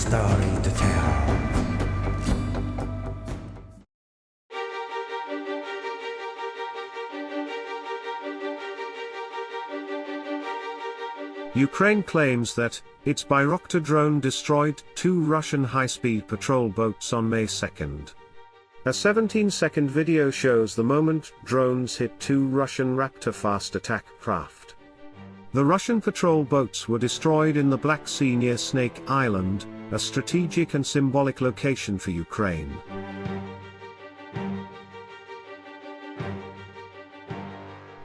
story to tell. Ukraine claims that its Bayraktar drone destroyed 2 Russian high-speed patrol boats on May 2nd. A 17-second video shows the moment drones hit 2 Russian Raptor fast attack craft. The Russian patrol boats were destroyed in the Black Sea near Snake Island, a strategic and symbolic location for Ukraine.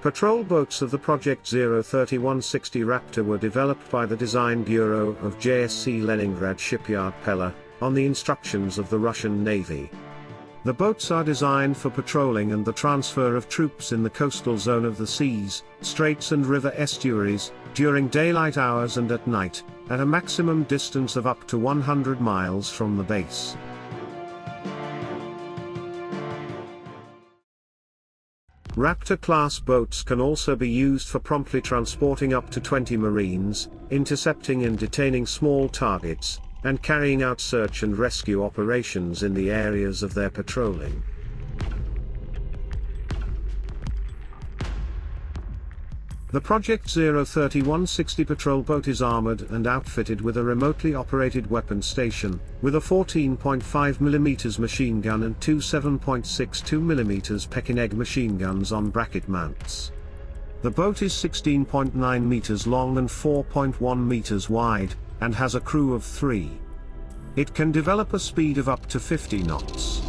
Patrol boats of the Project 03160 Raptor were developed by the Design Bureau of JSC Leningrad Shipyard Pella, on the instructions of the Russian Navy. The boats are designed for patrolling and the transfer of troops in the coastal zone of the seas, straits and river estuaries, during daylight hours and at night, at a maximum distance of up to 100 miles from the base. Raptor-class boats can also be used for promptly transporting up to 20 Marines, intercepting and detaining small targets, and carrying out search and rescue operations in the areas of their patrolling. The Project 03160 patrol boat is armored and outfitted with a remotely operated weapon station, with a 14.5mm machine gun and 2 7.62mm Pekineg machine guns on bracket mounts. The boat is 16.9 meters long and 4.1 meters wide, and has a crew of 3. It can develop a speed of up to 50 knots.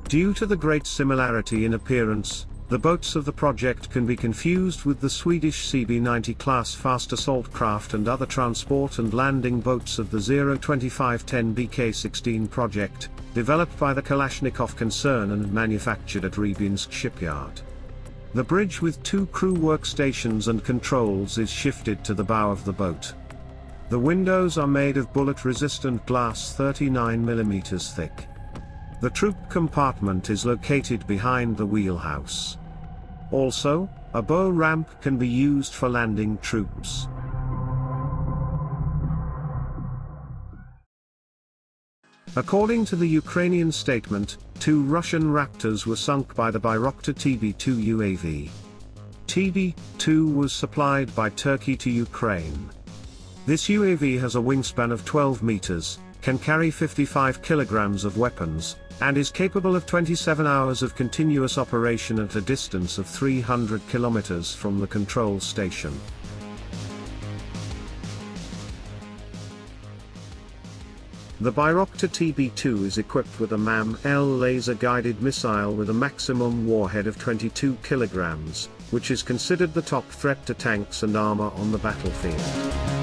Due to the great similarity in appearance, the boats of the project can be confused with the Swedish CB90 class fast assault craft and other transport and landing boats of the 02510 BK-16 project, developed by the Kalashnikov concern and manufactured at Rybinsk shipyard. The bridge with 2 crew workstations and controls is shifted to the bow of the boat. The windows are made of bullet-resistant glass 39mm thick. The troop compartment is located behind the wheelhouse. Also, a bow ramp can be used for landing troops. According to the Ukrainian statement, 2 Russian Raptors were sunk by the Bayraktar TB2 UAV. TB2 was supplied by Turkey to Ukraine. This UAV has a wingspan of 12 meters, can carry 55 kilograms of weapons, and is capable of 27 hours of continuous operation at a distance of 300 kilometers from the control station. The Bayraktar TB2 is equipped with a MAM-L laser-guided missile with a maximum warhead of 22 kilograms, which is considered the top threat to tanks and armor on the battlefield.